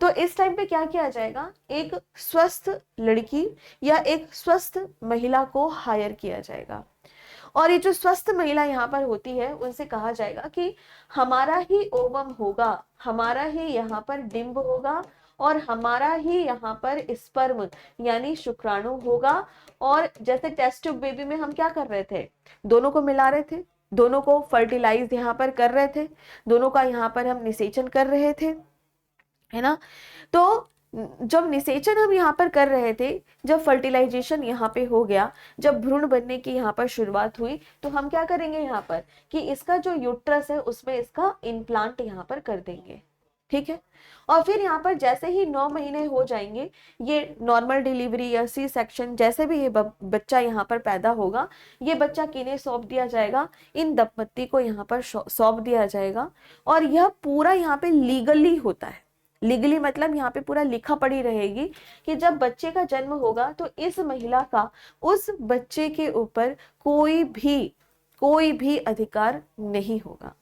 तो इस टाइम पे क्या किया जाएगा, एक स्वस्थ लड़की या एक स्वस्थ महिला को हायर किया जाएगा, और ये जो स्वस्थ महिला यहाँ पर होती है उनसे कहा जाएगा कि हमारा ही ओवम होगा, हमारा ही यहाँ पर डिंब होगा, और हमारा ही यहाँ पर स्पर्म यानी शुक्राणु होगा। और जैसे टेस्ट ट्यूब बेबी में हम क्या कर रहे थे, दोनों को मिला रहे थे, दोनों को फर्टिलाइज यहाँ पर कर रहे थे, दोनों का यहाँ पर हम निषेचन कर रहे थे, है ना। तो जब निषेचन हम यहाँ पर कर रहे थे, जब फर्टिलाइजेशन यहाँ पे हो गया, जब भ्रूण बनने की यहाँ पर शुरुआत हुई, तो हम क्या करेंगे यहाँ पर कि इसका जो यूट्रस है उसमें इसका इम्प्लांट यहाँ पर कर देंगे। ठीक है। और फिर यहाँ पर जैसे ही 9 महीने हो जाएंगे, ये नॉर्मल डिलीवरी या सी सेक्शन, जैसे भी ये बच्चा यहाँ पर पैदा होगा, ये बच्चा किन्हें सौंप दिया जाएगा, इन दंपत्ति को यहाँ पर सौंप दिया जाएगा। और यह पूरा यहाँ पे लीगली होता है। लीगली मतलब यहाँ पे पूरा लिखा पड़ी रहेगी कि जब बच्चे का जन्म होगा तो इस महिला का उस बच्चे के ऊपर कोई भी अधिकार नहीं होगा।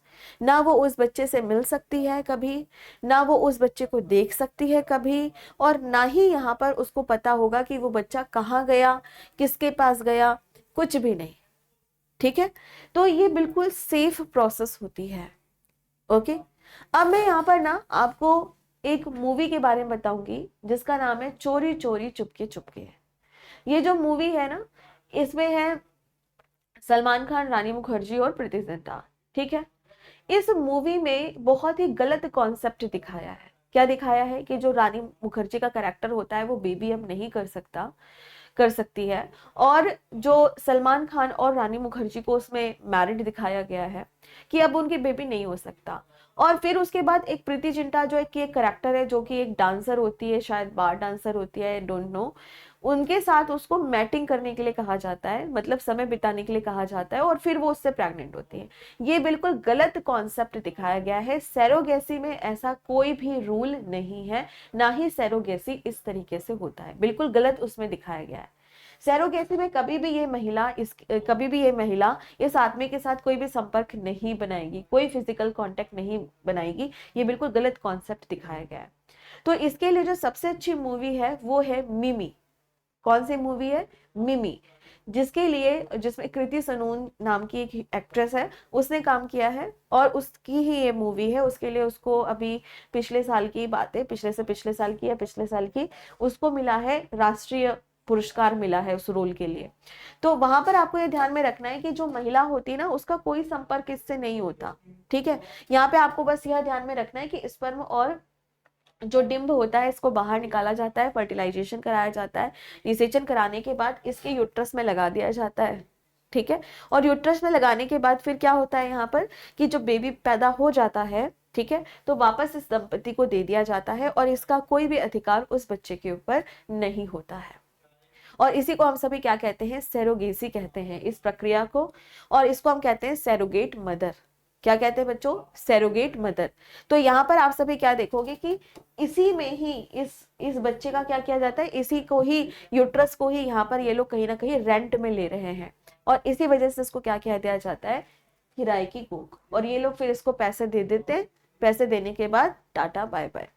ना वो उस बच्चे से मिल सकती है कभी, ना वो उस बच्चे को देख सकती है कभी, और ना ही यहाँ पर उसको पता होगा कि वो बच्चा कहाँ गया, किसके पास गया, कुछ भी नहीं। ठीक है, तो ये बिल्कुल सेफ प्रोसेस होती है। ओके, अब मैं यहाँ पर ना आपको एक मूवी के बारे में बताऊंगी जिसका नाम है चोरी चोरी चुपके चुपके। ये जो मूवी है ना, इसमें है सलमान खान, रानी मुखर्जी और प्रीति जिंटा। ठीक है, इस मूवी में बहुत ही गलत कॉन्सेप्ट दिखाया है। क्या दिखाया है कि जो रानी मुखर्जी का कैरेक्टर होता है वो बेबी अब नहीं कर सकती है, और जो सलमान खान और रानी मुखर्जी को उसमें मैरिड दिखाया गया है कि अब उनकी बेबी नहीं हो सकता। और फिर उसके बाद एक प्रीति जिंटा जो एक कैरेक्टर है, जो कि एक डांसर होती है, शायद बार डांसर होती है, डोंट नो, उनके साथ उसको मैटिंग करने के लिए कहा जाता है, मतलब समय बिताने के लिए कहा जाता है, और फिर वो उससे प्रेग्नेंट होती है। ये बिल्कुल गलत कॉन्सेप्ट दिखाया गया है। सैरोगेसी में ऐसा कोई भी रूल नहीं है, ना ही सैरोगेसी इस तरीके से होता है, बिल्कुल गलत उसमें दिखाया गया है। सैरोगेसी में कभी भी ये महिला इस आदमी के साथ कोई भी संपर्क नहीं बनाएगी, कोई फिजिकल कांटेक्ट नहीं बनाएगी। ये बिल्कुल गलत कॉन्सेप्ट दिखाया गया है। तो इसके लिए जो सबसे अच्छी मूवी है वो है मिमी। कौन सी मूवी है? मिमी, जिसमें कृति सनून नाम की एक एक्ट्रेस है, उसने काम किया है, और उसकी ही ये मूवी है। उसके लिए उसको अभी पिछले साल की बात है, पिछले साल की उसको मिला है राष्ट्रीय पुरस्कार मिला है उस रोल के लिए। तो वहां पर आपको ये ध्यान में रखना है कि जो महिला होती है ना, उसका कोई संपर्क इससे नहीं होता। ठीक है, यहाँ पे आपको बस यह ध्यान में रखना है कि स्पर्म और जो डिंब होता है इसको बाहर निकाला जाता है, फर्टिलाइजेशन कराया जाता है, निषेचन कराने के बाद इसके यूट्रस में लगा दिया जाता है। ठीक है, और यूट्रस में लगाने के बाद फिर क्या होता है यहाँ पर कि जो बेबी पैदा हो जाता है, ठीक है, तो वापस इस दंपति को दे दिया जाता है, और इसका कोई भी अधिकार उस बच्चे के ऊपर नहीं होता है। और इसी को हम सभी क्या कहते हैं? सैरोगेसी कहते हैं इस प्रक्रिया को, और इसको हम कहते हैं सैरोगेट मदर। क्या कहते हैं बच्चों? Surrogate mother. तो यहाँ पर आप सभी क्या देखोगे कि इसी में ही इस बच्चे का क्या किया जाता है, इसी को ही, यूट्रस को ही यहाँ पर ये लोग कहीं ना कहीं रेंट में ले रहे हैं, और इसी वजह से इसको क्या कह दिया जाता है? किराए की कोख। और ये लोग फिर इसको पैसे दे देते हैं, पैसे देने के बाद टाटा बाय बाय।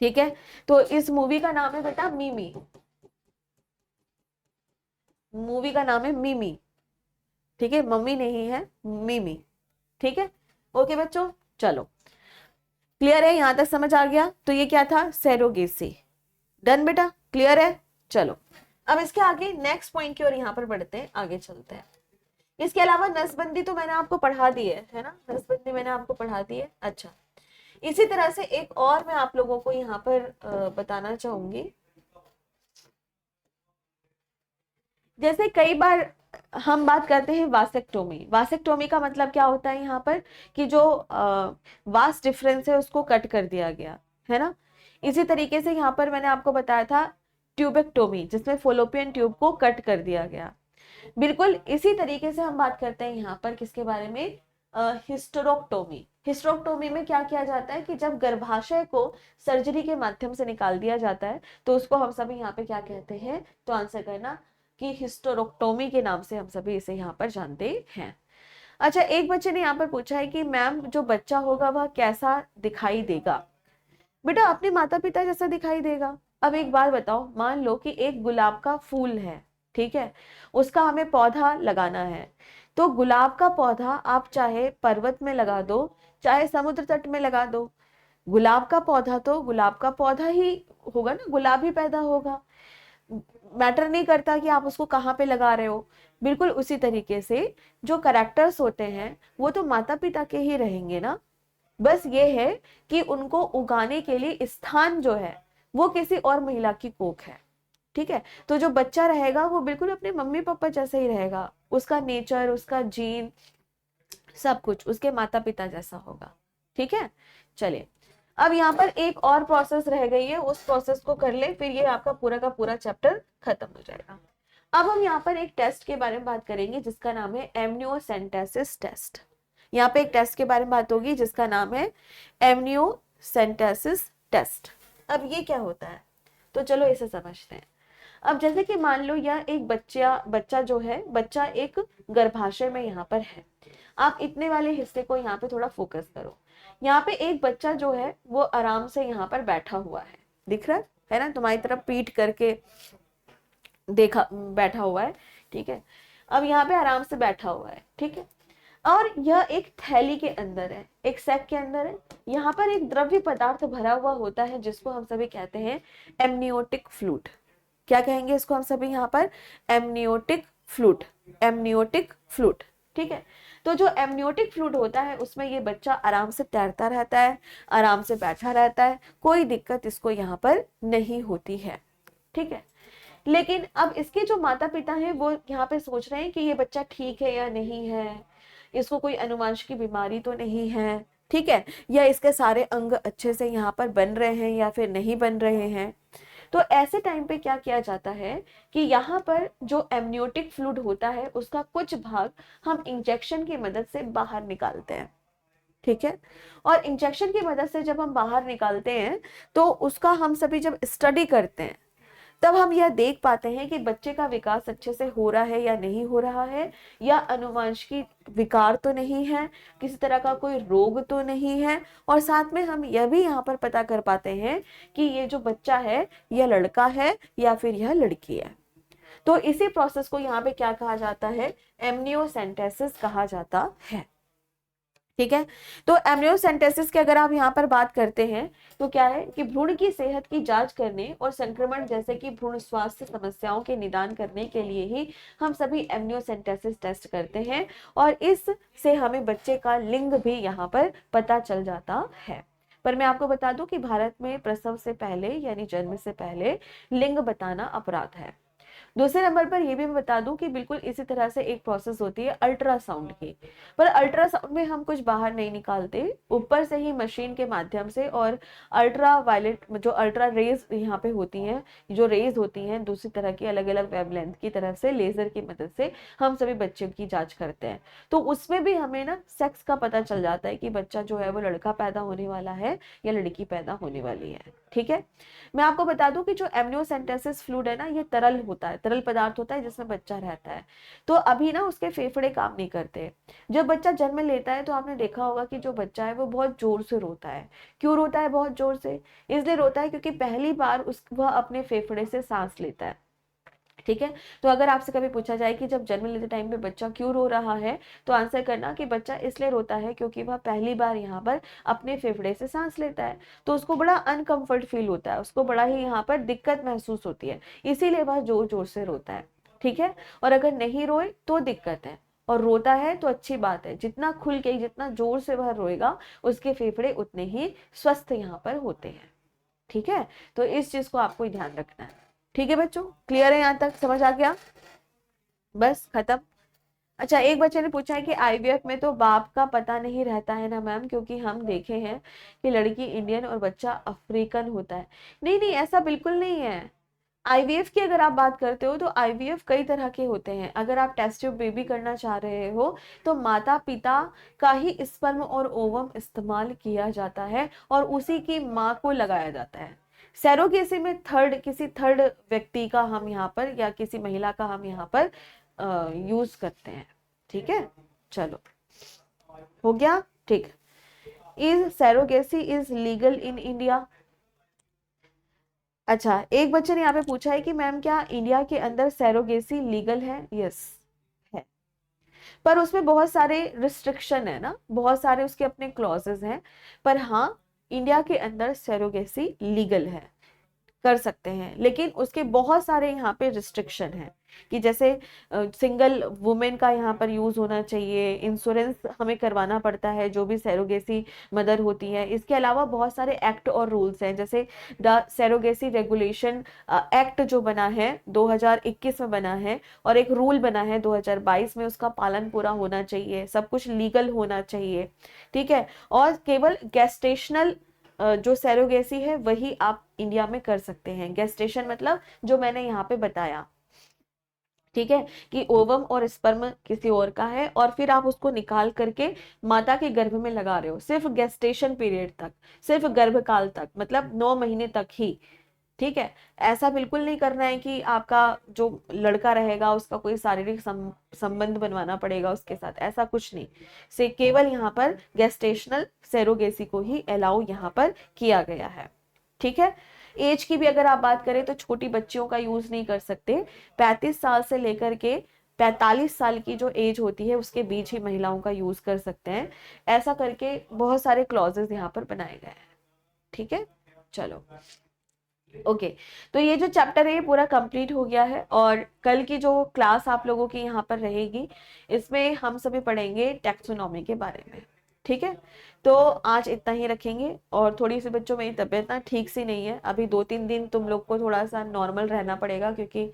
ठीक है, तो इस मूवी का नाम है बेटा मिमी। मूवी का नाम है मिमी। ठीक है, मम्मी नहीं है, मिमी। ठीक है, ओके बच्चों, चलो क्लियर है? यहां तक समझ आ गया? तो ये क्या था? सैरोगेसी। डन बेटा, क्लियर है? चलो अब इसके आगे नेक्स्ट पॉइंट की ओर यहाँ पर बढ़ते हैं, आगे चलते हैं। इसके अलावा नसबंदी तो मैंने आपको पढ़ा दी है ना? नसबंदी मैंने आपको पढ़ा दी है। अच्छा, इसी तरह से एक और मैं आप लोगों को यहाँ पर बताना चाहूंगी। जैसे कई बार हम बात करते हैं वासेक्टोमी। वासेक्टोमी का मतलब क्या होता है यहाँ पर कि जो वास डिफरेंस है उसको कट कर दिया गया है ना। इसी तरीके से यहाँ पर मैंने आपको बताया था ट्यूबेक्टोमी, जिसमें फोलोपियन ट्यूब को कट कर दिया गया। बिल्कुल इसी तरीके से हम बात करते हैं यहाँ पर किसके बारे में? हिस्टेरोक्टोमी। हिस्टेरोक्टोमी में क्या किया जाता है कि जब गर्भाशय को सर्जरी के माध्यम से निकाल दिया जाता है, तो उसको हम सभी यहाँ पे क्या कहते हैं? तो आंसर करना कि हिस्टेरोक्टोमी के नाम से हम सभी इसे यहाँ पर जानते हैं। अच्छा, एक बच्चे ने यहाँ पर पूछा है कि मैम जो बच्चा होगा वह कैसा दिखाई देगा? बेटा अपने माता पिता जैसा दिखाई देगा। अब एक बात बताओ, मान लो कि एक गुलाब का फूल है, ठीक है, उसका हमें पौधा लगाना है। तो गुलाब का पौधा आप चाहे पर्वत में लगा दो, चाहे समुद्र तट में लगा दो, गुलाब का पौधा तो गुलाब का पौधा ही होगा ना, गुलाब ही पैदा होगा। मैटर नहीं करता कि आप उसको कहाँ पे लगा रहे हो। बिल्कुल उसी तरीके से जो कैरेक्टर्स होते हैं वो तो माता पिता के ही रहेंगे ना। बस ये है कि उनको उगाने के लिए स्थान जो है वो किसी और महिला की कोख है। ठीक है, तो जो बच्चा रहेगा वो बिल्कुल अपने मम्मी पापा जैसा ही रहेगा, उसका नेचर, उसका जीन, सब कुछ उसके माता पिता जैसा होगा। ठीक है, चलिए अब यहाँ पर एक और प्रोसेस रह गई है, उस प्रोसेस को कर ले, फिर ये आपका पूरा का पूरा चैप्टर खत्म हो जाएगा। अब हम यहाँ पर एक टेस्ट के बारे में बात करेंगे जिसका नाम है एमनियोसेंटेसिस टेस्ट। यहाँ पे एक टेस्ट के बारे में बात होगी जिसका नाम है एमनियोसेंटेसिस टेस्ट। अब ये क्या होता है, तो चलो इसे समझते हैं। अब जैसे कि मान लो यह एक बच्चा जो है, बच्चा एक गर्भाशय में यहाँ पर है। आप इतने वाले हिस्से को यहाँ पे थोड़ा फोकस करो। यहाँ पे एक बच्चा जो है वो आराम से यहाँ पर बैठा हुआ है, दिख रहा है ना, तुम्हारी तरफ पीठ करके देखा बैठा हुआ है, ठीक है। अब यहाँ पे आराम से बैठा हुआ है, ठीक है। और यह एक थैली के अंदर है, एक सैक के अंदर है। यहाँ पर एक द्रव्य पदार्थ भरा हुआ होता है जिसको हम सभी कहते हैं एमनियोटिक फ्लूइड। क्या कहेंगे इसको हम सभी यहाँ पर? एमनियोटिक फ्लूइड, एमनियोटिक फ्लूइड, ठीक है। तो जो एमनियोटिक फ्लूइड होता है उसमें ये बच्चा आराम से तैरता रहता है, आराम से बैठा रहता है, कोई दिक्कत इसको यहाँ पर नहीं होती है, ठीक है। लेकिन अब इसके जो माता पिता हैं वो यहाँ पे सोच रहे हैं कि ये बच्चा ठीक है या नहीं है, इसको कोई अनुवांशिक बीमारी तो नहीं है, ठीक है, या इसके सारे अंग अच्छे से यहाँ पर बन रहे हैं या फिर नहीं बन रहे हैं। तो ऐसे टाइम पे क्या किया जाता है कि यहाँ पर जो एमनियोटिक फ्लूइड होता है उसका कुछ भाग हम इंजेक्शन की मदद से बाहर निकालते हैं, ठीक है। और इंजेक्शन की मदद से जब हम बाहर निकालते हैं तो उसका हम सभी जब स्टडी करते हैं तब हम यह देख पाते हैं कि बच्चे का विकास अच्छे से हो रहा है या नहीं हो रहा है, या अनुवांशिक विकार तो नहीं है, किसी तरह का कोई रोग तो नहीं है। और साथ में हम यह भी यहाँ पर पता कर पाते हैं कि ये जो बच्चा है यह लड़का है या फिर यह लड़की है। तो इसी प्रोसेस को यहाँ पे क्या कहा जाता है? एमनियोसेंटेसिस कहा जाता है, ठीक है। तो एमनियोसेंटेसिस की अगर आप यहाँ पर बात करते हैं तो क्या है कि भ्रूण की सेहत की जांच करने और संक्रमण जैसे कि भ्रूण स्वास्थ्य समस्याओं के निदान करने के लिए ही हम सभी एमनियोसेंटेसिस टेस्ट करते हैं, और इससे हमें बच्चे का लिंग भी यहाँ पर पता चल जाता है। पर मैं आपको बता दूं कि भारत में प्रसव से पहले यानी जन्म से पहले लिंग बताना अपराध है। दूसरे नंबर पर यह भी मैं बता दूं कि बिल्कुल इसी तरह से एक प्रोसेस होती है अल्ट्रासाउंड की, पर अल्ट्रासाउंड में हम कुछ बाहर नहीं निकालते, ऊपर से ही मशीन के माध्यम से और अल्ट्रा वायलेट जो अल्ट्रा रेज यहाँ पे होती हैं, जो रेज होती हैं दूसरी तरह की अलग अलग वेवलेंथ की तरफ से लेजर की मदद से हम सभी बच्चे की जांच करते हैं। तो उसमें भी हमें ना सेक्स का पता चल जाता है कि बच्चा जो है वो लड़का पैदा होने वाला है या लड़की पैदा होने वाली है, ठीक है। मैं आपको बता दूं कि जो एमनियोसेंटेसिस फ्लूइड है ना, ये तरल होता है, तरल पदार्थ होता है जिसमें बच्चा रहता है। तो अभी ना उसके फेफड़े काम नहीं करते। जब बच्चा जन्म लेता है तो आपने देखा होगा कि जो बच्चा है वो बहुत जोर से रोता है। क्यों रोता है बहुत जोर से? इसलिए रोता है क्योंकि पहली बार वह अपने फेफड़े से सांस लेता है, ठीक है। तो अगर आपसे कभी पूछा जाए कि जब जन्म लेते टाइम पे बच्चा क्यों रो रहा है, तो आंसर करना कि बच्चा इसलिए रोता है क्योंकि वह पहली बार यहाँ पर अपने फेफड़े से सांस लेता है, तो उसको बड़ा अनकंफर्ट फील होता है, उसको बड़ा ही यहाँ पर दिक्कत महसूस होती है, इसीलिए वह जोर जोर से रोता है, ठीक है। और अगर नहीं रोए तो दिक्कत है, और रोता है तो अच्छी बात है। जितना खुल के जितना जोर से वह रोएगा उसके फेफड़े उतने ही स्वस्थ यहाँ पर होते हैं, ठीक है। तो इस चीज को आपको ध्यान रखना है, ठीक है बच्चों। क्लियर है? यहाँ तक समझ आ गया? बस खत्म। अच्छा, एक बच्चे ने पूछा है कि आईवीएफ में तो बाप का पता नहीं रहता है ना मैम, क्योंकि हम देखे हैं कि लड़की इंडियन और बच्चा अफ्रीकन होता है। नहीं नहीं, ऐसा बिल्कुल नहीं है। आईवीएफ की अगर आप बात करते हो तो आईवीएफ कई तरह के होते हैं। अगर आप टेस्ट ट्यूब बेबी करना चाह रहे हो तो माता पिता का ही स्पर्म और ओवम इस्तेमाल किया जाता है और उसी की माँ को लगाया जाता है। सैरोगेसी में किसी थर्ड व्यक्ति का हम यहाँ पर या किसी महिला का हम यहाँ पर यूज करते हैं, ठीक है। चलो, हो गया? ठीक। Is surrogacy is legal in India? अच्छा, एक बच्चे ने यहाँ पे पूछा है कि मैम क्या इंडिया के अंदर सैरोगेसी लीगल है? यस है, पर उसमें बहुत सारे रिस्ट्रिक्शन है ना, बहुत सारे उसके अपने क्लॉजेस हैं, पर हाँ इंडिया के अंदर सैरोगेसी लीगल है। कर सकते हैं, लेकिन उसके बहुत सारे यहाँ पे रिस्ट्रिक्शन है कि जैसे सिंगल वुमेन का यहाँ पर यूज होना चाहिए, इंश्योरेंस हमें करवाना पड़ता है जो भी सैरोगेसी मदर होती है। इसके अलावा बहुत सारे एक्ट और रूल्स हैं, जैसे द सैरोगेसी रेगुलेशन एक्ट जो बना है 2021 में बना है, और एक रूल बना है 2022 में, उसका पालन पूरा होना चाहिए, सब कुछ लीगल होना चाहिए, ठीक है। और केवल गेस्टेशनल जो सैरोगेसी है वही आप इंडिया में कर सकते हैं। गेस्टेशन मतलब जो मैंने यहाँ पे बताया, ठीक है, कि ओवम और स्पर्म किसी और का है और फिर आप उसको निकाल करके माता के गर्भ में लगा रहे हो, सिर्फ गेस्टेशन पीरियड तक, सिर्फ गर्भकाल तक, मतलब 9 महीने तक ही, ठीक है। ऐसा बिल्कुल नहीं करना है कि आपका जो लड़का रहेगा उसका कोई शारीरिक संबंध बनवाना पड़ेगा उसके साथ, ऐसा कुछ नहीं। से केवल यहाँ पर गेस्टेशनल सेरोगेसी को ही अलाउ यहाँ पर किया गया है, ठीक है। एज की भी अगर आप बात करें तो छोटी बच्चियों का यूज नहीं कर सकते, 35 साल से लेकर के 45 साल की जो एज होती है उसके बीच ही महिलाओं का यूज कर सकते हैं। ऐसा करके बहुत सारे क्लॉजेस यहाँ पर बनाए गए हैं, ठीक है। चलो ओके, तो ये जो चैप्टर है ये पूरा कंप्लीट हो गया है, और कल की जो क्लास आप लोगों की यहाँ पर रहेगी इसमें हम सभी पढ़ेंगे टैक्सोनॉमी के बारे में, ठीक है। तो आज इतना ही रखेंगे, और थोड़ी सी बच्चों मेरी तबीयत ना ठीक सी नहीं है, अभी 2-3 दिन तुम लोग को थोड़ा सा नॉर्मल रहना पड़ेगा, क्योंकि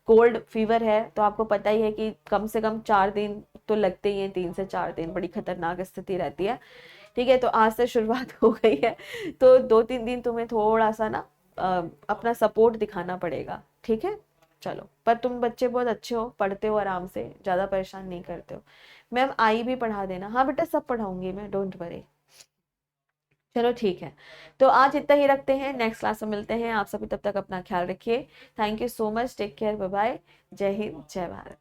कोल्ड फीवर है, तो आपको पता ही है कि कम से कम 4 दिन तो लगते ही हैं, 3 से 4 दिन बड़ी खतरनाक स्थिति रहती है, ठीक है। तो आज से शुरुआत हो गई है, तो 2-3 दिन तुम्हें थोड़ा सा ना अपना सपोर्ट दिखाना पड़ेगा, ठीक है। चलो, पर तुम बच्चे बहुत अच्छे हो, पढ़ते हो आराम से, ज्यादा परेशान नहीं करते हो। मैम आई भी पढ़ा देना, हाँ बेटा सब पढ़ाऊंगी मैं, डोंट वरी। चलो ठीक है, तो आज इतना ही रखते हैं, नेक्स्ट क्लास में मिलते हैं। आप सभी तब तक अपना ख्याल रखिए। Thank you so much, take care, bye bye, जय हिंद, जय भारत।